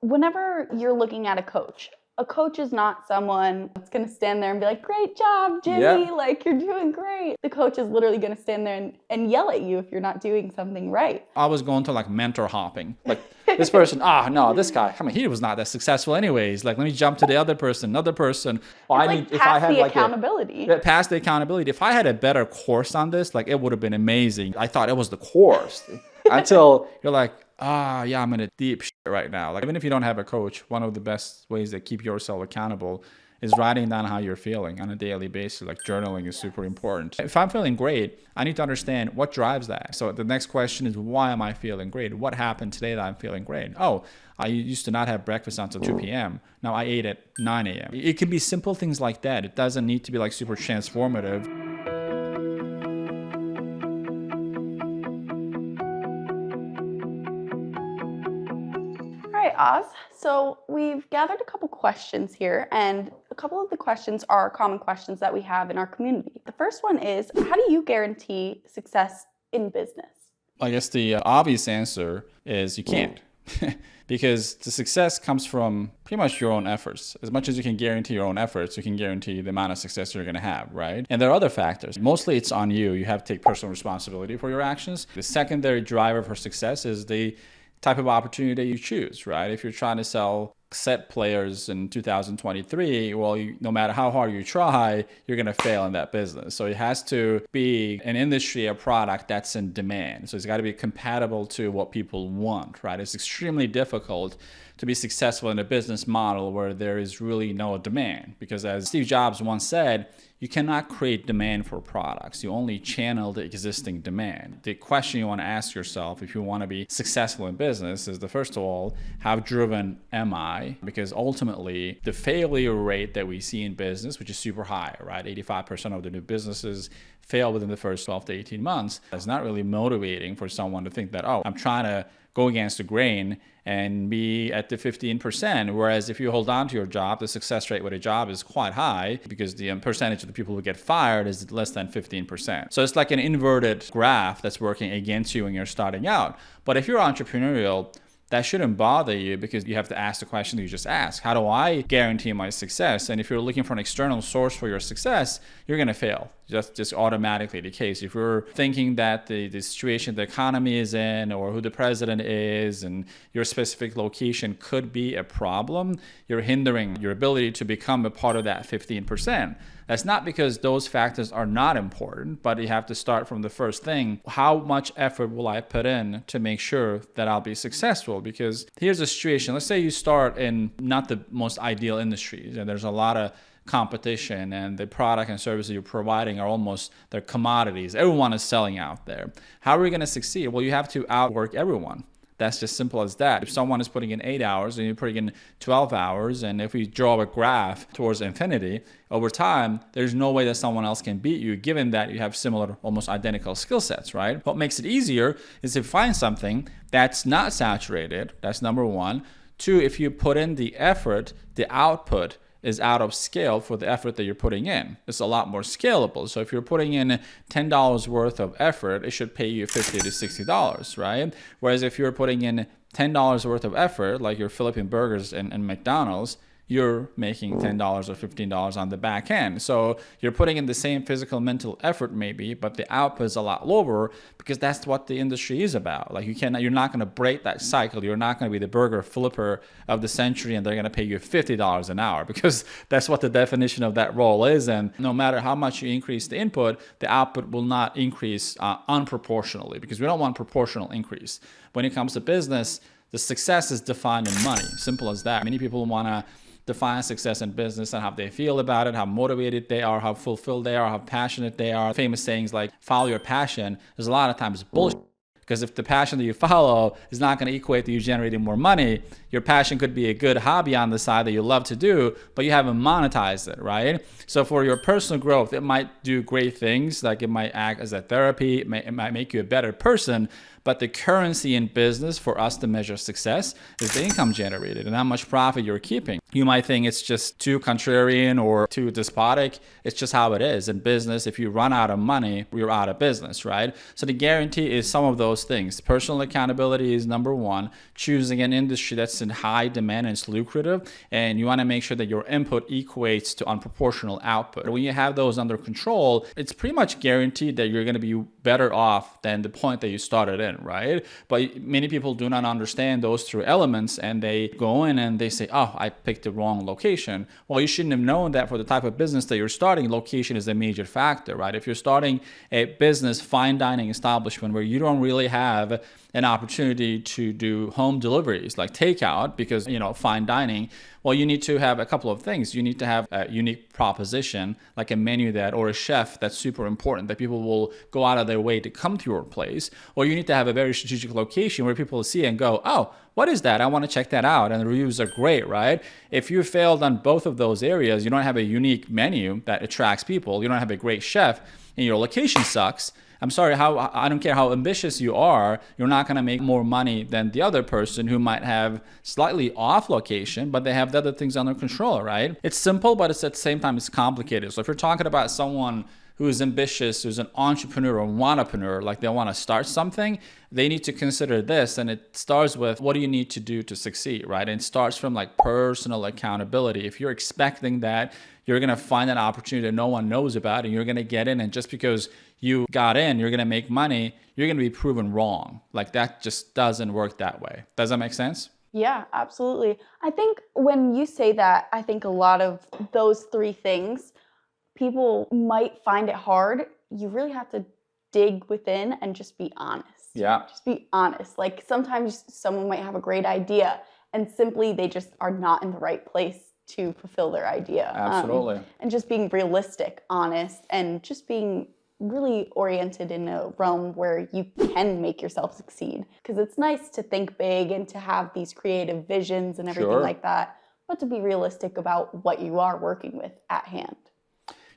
whenever you're looking at a coach is not someone that's going to stand there and be like, great job, Jimmy, like you're doing great. The coach is literally going to stand there and yell at you if you're not doing something right. I was going to like mentor hopping. Like this person, no, this guy, I mean, he was not that successful anyways. Like, let me jump to the other person, another person. Well, if I had accountability. Past the accountability. If I had a better course on this, like it would have been amazing. I thought it was the course until you're like, yeah, I'm in a deep shit right now. Like even if you don't have a coach, one of the best ways to keep yourself accountable is writing down how you're feeling on a daily basis. Like journaling is super important. If I'm feeling great, I need to understand what drives that. So the next question is, why am I feeling great? What happened today that I'm feeling great? Oh, I used to not have breakfast until 2 p.m. Now I ate at 9 a.m. It can be simple things like that. It doesn't need to be like super transformative. All right, Oz. So we've gathered a couple questions here, and a couple of the questions are common questions that we have in our community. The first one is, how do you guarantee success in business? I guess the obvious answer is you can't. Because the success comes from pretty much your own efforts. As much as you can guarantee your own efforts, you can guarantee the amount of success you're going to have, right? And there are other factors. Mostly it's on you. You have to take personal responsibility for your actions. The secondary driver for success is the type of opportunity you choose, right? If you're trying to sell set players in 2023, well, no matter how hard you try, you're going to fail in that business. So it has to be an industry, a product that's in demand. So it's got to be compatible to what people want, right? It's extremely difficult to be successful in a business model where there is really no demand. Because as Steve Jobs once said, you cannot create demand for products. You only channel the existing demand. The question you want to ask yourself if you want to be successful in business is first of all, how driven am I? Because ultimately, the failure rate that we see in business, which is super high, right? 85% of the new businesses fail within the first 12 to 18 months. That's not really motivating for someone to think that, oh, I'm trying to go against the grain and be at the 15%. Whereas if you hold on to your job, the success rate with a job is quite high because the percentage of the people who get fired is less than 15%. So it's like an inverted graph that's working against you when you're starting out. But if you're entrepreneurial, that shouldn't bother you because you have to ask the question that you just asked. How do I guarantee my success? And if you're looking for an external source for your success, you're going to fail. Just automatically the case. If you're thinking that the situation the economy is in or who the president is and your specific location could be a problem, you're hindering your ability to become a part of that 15%. That's not because those factors are not important, but you have to start from the first thing. How much effort will I put in to make sure that I'll be successful? Because here's a situation. Let's say you start in not the most ideal industries and there's a lot of competition and the product and services you're providing are they're commodities. Everyone is selling out there. How are we going to succeed? Well, you have to outwork everyone. That's just simple as that. If someone is putting in 8 hours and you're putting in 12 hours, and if we draw a graph towards infinity, over time, there's no way that someone else can beat you given that you have similar, almost identical skill sets, right? What makes it easier is to find something that's not saturated. That's number one. Two, if you put in the effort, the output is out of scale for the effort that you're putting in. It's a lot more scalable. So if you're putting in $10 worth of effort, it should pay you $50 to $60, right? Whereas if you're putting in $10 worth of effort, like you're Philippine burgers and McDonald's, you're making $10 or $15 on the back end. So you're putting in the same physical, mental effort maybe, but the output is a lot lower because that's what the industry is about. Like you're not going to break that cycle. You're not going to be the burger flipper of the century and they're going to pay you $50 an hour because that's what the definition of that role is. And no matter how much you increase the input, the output will not increase unproportionally because we don't want proportional increase. When it comes to business, the success is defined in money. Simple as that. Many people want to define success in business and how they feel about it, how motivated they are, how fulfilled they are, how passionate they are. Famous sayings like follow your passion is a lot of times bullshit. Because if the passion that you follow is not going to equate to you generating more money, your passion could be a good hobby on the side that you love to do, but you haven't monetized it, right? So for your personal growth, it might do great things, like it might act as a therapy, it might make you a better person, But the currency in business for us to measure success is the income generated and how much profit you're keeping. You might think it's just too contrarian or too despotic. It's just how it is. In business, if you run out of money, you're out of business, right? So the guarantee is some of those things. Personal accountability is number one. Choosing an industry that's in high demand and it's lucrative, and you want to make sure that your input equates to unproportional output. When you have those under control, it's pretty much guaranteed that you're going to be better off than the point that you started in, right? But many people do not understand those three elements, and they go in and they say, oh, I picked the wrong location. Well, you shouldn't have known that for the type of business that you're starting. Location is a major factor, right? If you're starting a business, fine dining establishment where you don't really have an opportunity to do home deliveries like takeout because, fine dining, well, you need to have a couple of things. You need to have a unique proposition, like a menu or a chef that's super important, that people will go out of their way to come to your place. Or you need to have a very strategic location where people see and go, oh, what is that? I want to check that out. And the reviews are great, right? If you failed on both of those areas, you don't have a unique menu that attracts people, you don't have a great chef, and your location sucks, I'm sorry, I don't care how ambitious you are, you're not going to make more money than the other person who might have slightly off location, but they have the other things under control, right? It's simple, but it's at the same time, it's complicated. So if you're talking about someone who is ambitious, who's an entrepreneur or wantrepreneur, like they want to start something, they need to consider this. And it starts with, what do you need to do to succeed, right? And it starts from like personal accountability. If you're expecting that you're going to find an opportunity that no one knows about and you're going to get in, and just because you got in, you're going to make money, you're going to be proven wrong. Like that just doesn't work that way. Does that make sense? Yeah, absolutely. I think when you say that, I think a lot of those three things, people might find it hard. You really have to dig within and just be honest. Yeah. Just be honest. Like sometimes someone might have a great idea and simply they just are not in the right place to fulfill their idea. Absolutely. And just being realistic, honest, and just being really oriented in a realm where you can make yourself succeed. Because it's nice to think big and to have these creative visions and everything like that, but to be realistic about what you are working with at hand.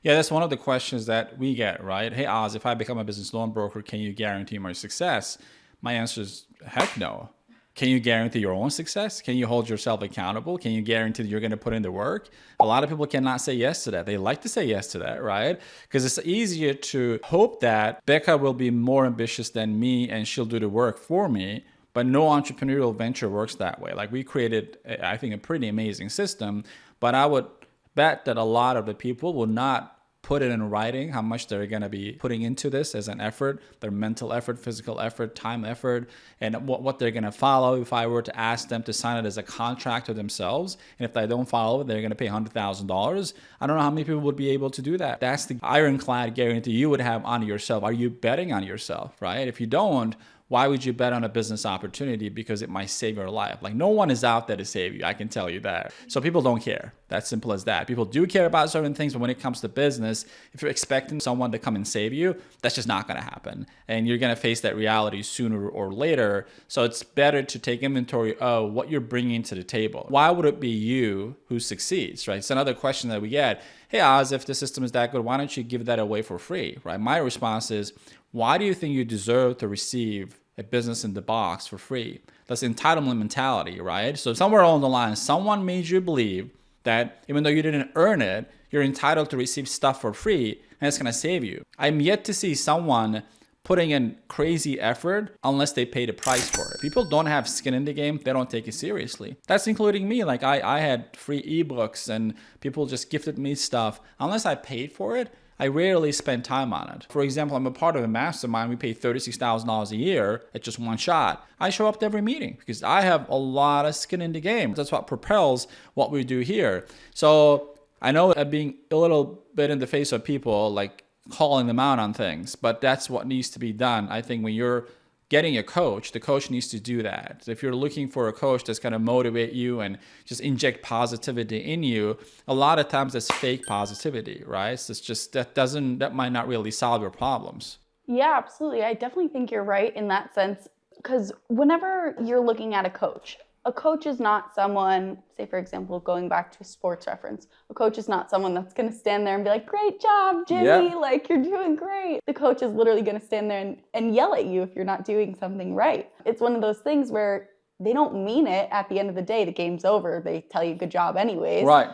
Yeah, that's one of the questions that we get, right? Hey, Oz, if I become a business loan broker, can you guarantee my success? My answer is heck no. Can you guarantee your own success? Can you hold yourself accountable? Can you guarantee that you're going to put in the work? A lot of people cannot say yes to that. They like to say yes to that, right? Because it's easier to hope that Becca will be more ambitious than me and she'll do the work for me. But no entrepreneurial venture works that way. Like we created, I think, a pretty amazing system, but I would bet that a lot of the people will not put it in writing how much they're going to be putting into this as an effort, their mental effort, physical effort, time effort, and what they're going to follow. If I were to ask them to sign it as a contract to themselves, and if they don't follow it, they're going to pay $100,000. I don't know how many people would be able to do that. That's the ironclad guarantee you would have on yourself. Are you betting on yourself, right? If you don't, why would you bet on a business opportunity? Because it might save your life. Like no one is out there to save you. I can tell you that. So people don't care. That's simple as that. People do care about certain things, but when it comes to business, if you're expecting someone to come and save you, that's just not going to happen. And you're going to face that reality sooner or later. So it's better to take inventory of what you're bringing to the table. Why would it be you who succeeds, right? It's another question that we get. Hey, Oz, if the system is that good, why don't you give that away for free, right? My response is, why do you think you deserve to receive a business in the box for free? That's entitlement mentality, right? So somewhere along the line, someone made you believe that even though you didn't earn it, you're entitled to receive stuff for free and it's going to save you. I'm yet to see someone putting in crazy effort unless they pay the price for it. People don't have skin in the game. They don't take it seriously. That's including me. Like I had free ebooks and people just gifted me stuff. Unless I paid for it, I rarely spend time on it. For example, I'm a part of a mastermind. We pay $36,000 a year at just one shot. I show up to every meeting because I have a lot of skin in the game. That's what propels what we do here. So I know I'm being a little bit in the face of people, like calling them out on things, but that's what needs to be done. I think when you're getting a coach, the coach needs to do that. If you're looking for a coach that's going to motivate you and just inject positivity in you, a lot of times that's fake positivity, right? So it's just that might not really solve your problems. Yeah, absolutely. I definitely think you're right in that sense, because whenever you're looking at a coach, A coach is not someone, say for example, going back to a sports reference, a coach is not someone that's going to stand there and be like, great job, Jimmy, Yeah. like you're doing great. The coach is literally going to stand there and yell at you if you're not doing something right. It's one of those things where they don't mean it. At the end of the day, the game's over. They tell you good job anyways. Right.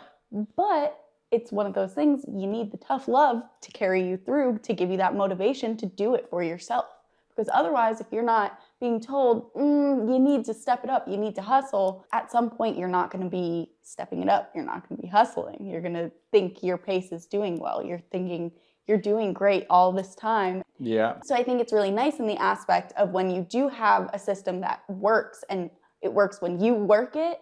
But it's one of those things, you need the tough love to carry you through, to give you that motivation to do it for yourself. Because otherwise, if you're not being told, you need to step it up, you need to hustle, at some point you're not going to be stepping it up. You're not going to be hustling. You're going to think your pace is doing well. You're thinking you're doing great all this time. Yeah. So I think it's really nice in the aspect of when you do have a system that works, and it works when you work it,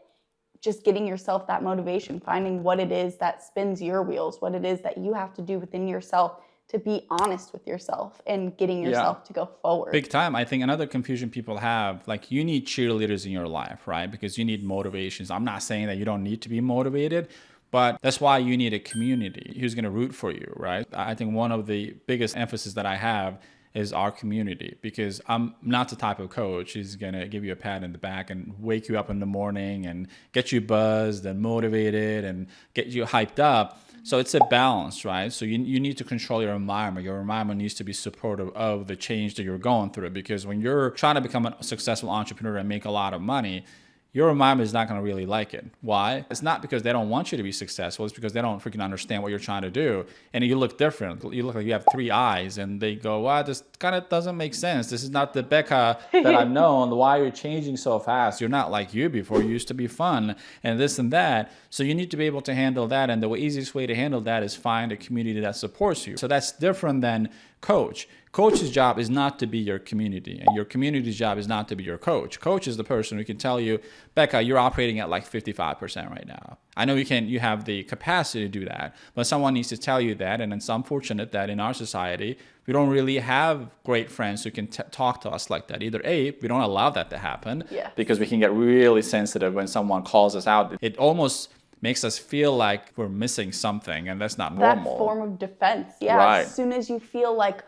just getting yourself that motivation, finding what it is that spins your wheels, what it is that you have to do within yourself to be honest with yourself and getting yourself to go forward. Big time. I think another confusion people have, like, you need cheerleaders in your life, right? Because you need motivations. I'm not saying that you don't need to be motivated, but that's why you need a community who's going to root for you, right? I think one of the biggest emphasis that I have is our community, because I'm not the type of coach who's going to give you a pat in the back and wake you up in the morning and get you buzzed and motivated and get you hyped up. So it's a balance, right? So you need to control your environment. Your environment needs to be supportive of the change that you're going through, because when you're trying to become a successful entrepreneur and make a lot of money, your environment is not going to really like it. Why? It's not because they don't want you to be successful. It's because they don't freaking understand what you're trying to do. And you look different. You look like you have 3 eyes, and they go, wow, this kind of doesn't make sense. This is not the Becca that I've known. Why are you changing so fast? You're not like you before. You used to be fun and this and that. So you need to be able to handle that. And the easiest way to handle that is find a community that supports you. So that's different than coach. Coach's job is not to be your community, and your community's job is not to be your coach. Coach is the person who can tell you, Becca, you're operating at like 55% right now. I know you have the capacity to do that, but someone needs to tell you that. And it's unfortunate that in our society, we don't really have great friends who can talk to us like that. Either A, we don't allow that to happen, because we can get really sensitive when someone calls us out. It almost makes us feel like we're missing something, and that's not normal. That form of defense, Right. As soon as you feel like,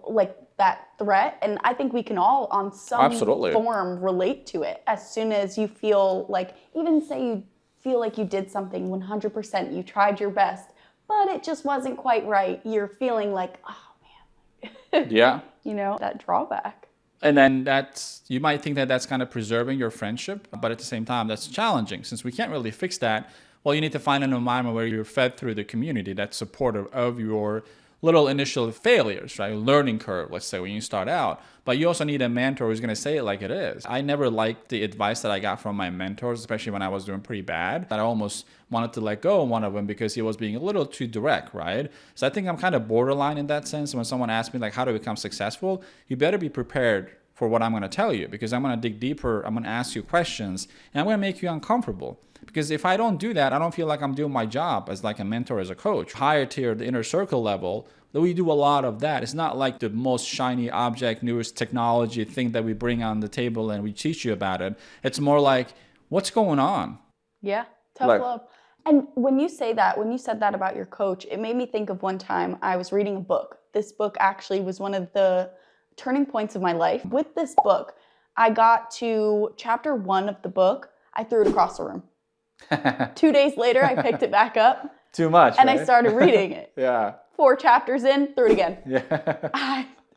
like that threat, and I think we can all on some form relate to it. As soon as you feel like, even say you feel like you did something 100%, you tried your best, but it just wasn't quite right, you're feeling like, oh man. That drawback. And then you might think that that's kind of preserving your friendship, but at the same time, that's challenging. Since we can't really fix that, well, you need to find an environment where you're fed through the community that's supportive of your little initial failures, right? Learning curve, let's say, when you start out. But you also need a mentor who's going to say it like it is. I never liked the advice that I got from my mentors, especially when I was doing pretty bad. I almost wanted to let go of one of them because he was being a little too direct, right? So I think I'm kind of borderline in that sense. When someone asks me, like, how to become successful, you better be prepared for what I'm going to tell you, because I'm going to dig deeper. I'm going to ask you questions, and I'm going to make you uncomfortable. Because if I don't do that, I don't feel like I'm doing my job as like a mentor, as a coach. Higher tier, the inner circle level, we do a lot of that. It's not like the most shiny object, newest technology thing that we bring on the table and we teach you about it. It's more like, what's going on? Yeah, tough love. And when you said that about your coach, it made me think of one time I was reading a book. This book actually was one of the turning points of my life. With this book, I got to chapter 1 of the book. I threw it across the room. 2 days later, I picked it back up. Too much, and right? I started reading it. 4 chapters in, threw it again.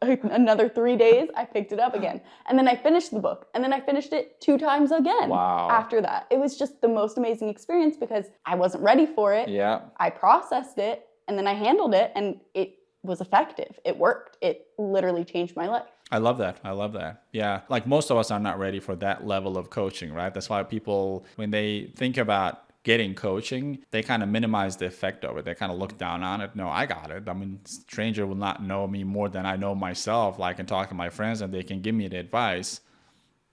Another 3 days, I picked it up again. And then I finished the book. And then I finished it 2 times again. Wow. After that. It was just the most amazing experience because I wasn't ready for it. I processed it, and then I handled it, and it was effective. It worked. It literally changed my life. I love that. Yeah. Like, most of us are not ready for that level of coaching, right? That's why people, when they think about getting coaching, they kind of minimize the effect of it. They kind of look down on it. No, I got it. I mean, stranger will not know me more than I know myself. Like, I can talk to my friends and they can give me the advice.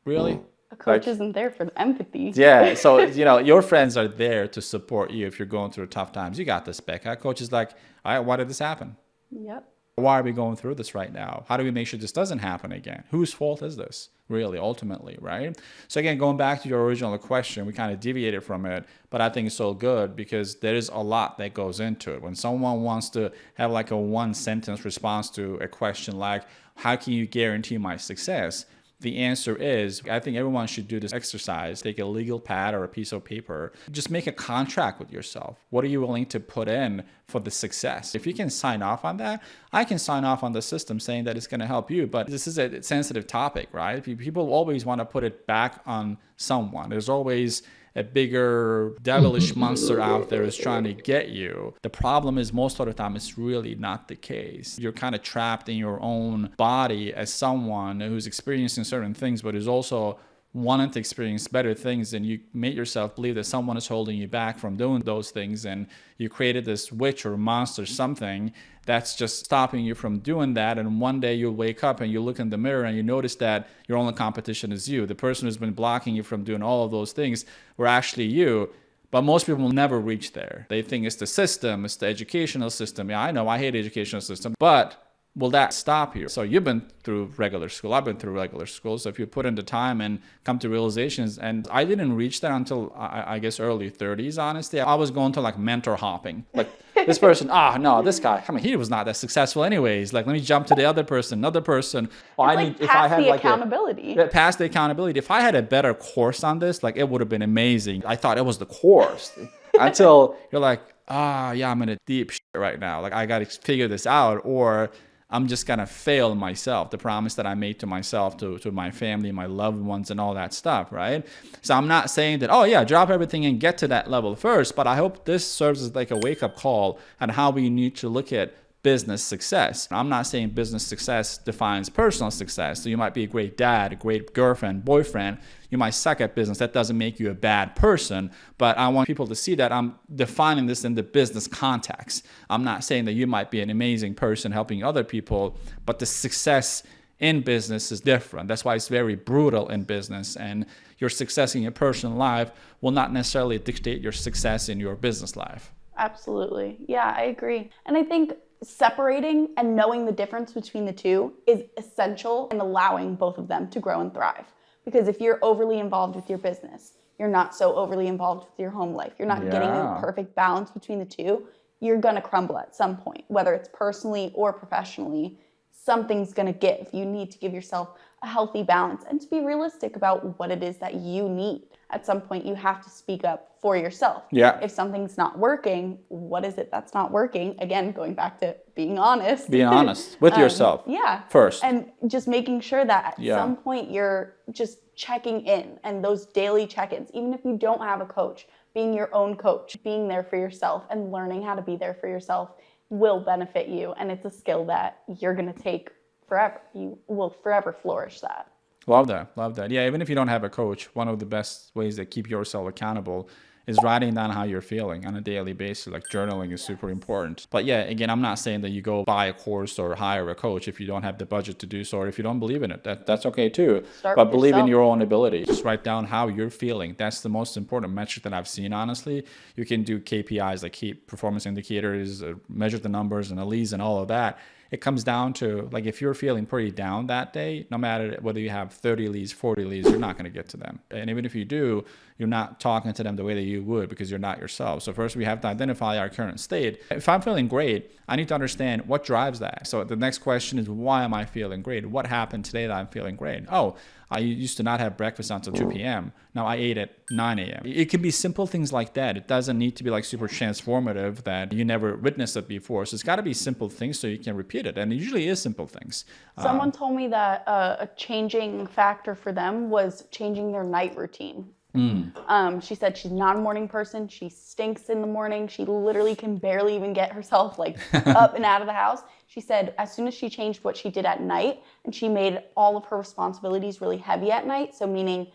Really? A coach isn't there for the empathy. Yeah. So, your friends are there to support you if you're going through tough times. You got this, Becca. Coach is like, all right, why did this happen? Yep. Why are we going through this right now? How do we make sure this doesn't happen again? Whose fault is this, really, ultimately, right? So again, going back to your original question, we kind of deviated from it, but I think it's so good because there is a lot that goes into it. When someone wants to have like a 1-sentence response to a question like, how can you guarantee my success? The answer is, I think everyone should do this exercise. Take a legal pad or a piece of paper. Just make a contract with yourself. What are you willing to put in for the success? If you can sign off on that, I can sign off on the system saying that it's going to help you. But this is a sensitive topic, right? People always want to put it back on someone. There's always a bigger devilish monster out there is trying to get you. The problem is most of the time it's really not the case. You're kind of trapped in your own body as someone who's experiencing certain things, but is also wanting to experience better things, and you make yourself believe that someone is holding you back from doing those things, and you created this witch or monster, something that's just stopping you from doing that. And one day you'll wake up and you look in the mirror and you notice that your only competition is you. The person who's been blocking you from doing all of those things were actually you. But most people will never reach there. They think it's the system, it's the educational system. Yeah, I know, I hate the educational system, but will that stop you? So you've been through regular school. I've been through regular school. So if you put in the time and come to realizations, and I didn't reach that until I guess early 30s, honestly. I was going to like mentor hopping. Like this person, no, this guy, I mean, he was not that successful anyways. Like, let me jump to the other person, another person. Well, if I had accountability. Past the accountability. If I had a better course on this, like it would have been amazing. I thought it was the course until you're like, yeah, I'm in a deep shit right now. Like I got to figure this out, or I'm just going to fail myself, the promise that I made to myself, to my family, my loved ones, and all that stuff, right? So I'm not saying that, drop everything and get to that level first, but I hope this serves as like a wake-up call on how we need to look at business success. I'm not saying business success defines personal success. So you might be a great dad, a great girlfriend, boyfriend. You might suck at business. That doesn't make you a bad person. But I want people to see that I'm defining this in the business context. I'm not saying that you might be an amazing person helping other people, but the success in business is different. That's why it's very brutal in business. And your success in your personal life will not necessarily dictate your success in your business life. Absolutely. Yeah, I agree. And I think separating and knowing the difference between the two is essential in allowing both of them to grow and thrive. Because if you're overly involved with your business, you're not so overly involved with your home life, you're not getting a perfect balance between the two, you're going to crumble at some point, whether it's personally or professionally. Something's going to give. You need to give yourself a healthy balance and to be realistic about what it is that you need. At some point, you have to speak up for yourself. Yeah. If something's not working, what is it that's not working? Again, going back to being honest. Being honest with yourself. Yeah. First. And just making sure that at some point you're just checking in, and those daily check-ins, even if you don't have a coach, being your own coach, being there for yourself and learning how to be there for yourself will benefit you. And it's a skill that you're going to take forever. You will forever flourish that. Love that. Love that. Yeah, even if you don't have a coach, one of the best ways to keep yourself accountable is writing down how you're feeling on a daily basis. Like journaling is super important. But yeah, again, I'm not saying that you go buy a course or hire a coach if you don't have the budget to do so, or if you don't believe in it. That's okay too. But believe in your own ability. Just write down how you're feeling. That's the most important metric that I've seen, honestly. You can do KPIs like key performance indicators, measure the numbers and the leads and all of that. It comes down to, like, if you're feeling pretty down that day, no matter whether you have 30 leads, 40 leads, you're not going to get to them. And even if you do, you're not talking to them the way that you would because you're not yourself. So first we have to identify our current state. If I'm feeling great, I need to understand what drives that. So the next question is, why am I feeling great? What happened today that I'm feeling great? Oh, I used to not have breakfast until 2 p.m. Now I ate at 9 a.m. It can be simple things like that. It doesn't need to be like super transformative that you never witnessed it before. So it's got to be simple things so you can repeat it. And it usually is simple things. Someone told me that a changing factor for them was changing their night routine. She said she's not a morning person. She stinks in the morning. She literally can barely even get herself like up and out of the house. She said as soon as she changed what she did at night, and she made all of her responsibilities really heavy at night. So meaning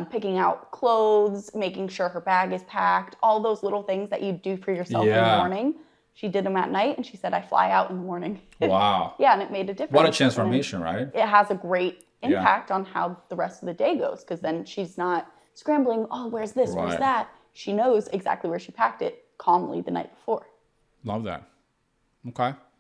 picking out clothes, making sure her bag is packed, all those little things that you do for yourself in the morning. She did them at night, and she said, I fly out in the morning. Wow. Yeah, and it made a difference. What a transformation, right? It has a great impact on how the rest of the day goes, because then she's not scrambling, oh, where's this, where's that? She knows exactly where she packed it calmly the night before. Love that. Okay.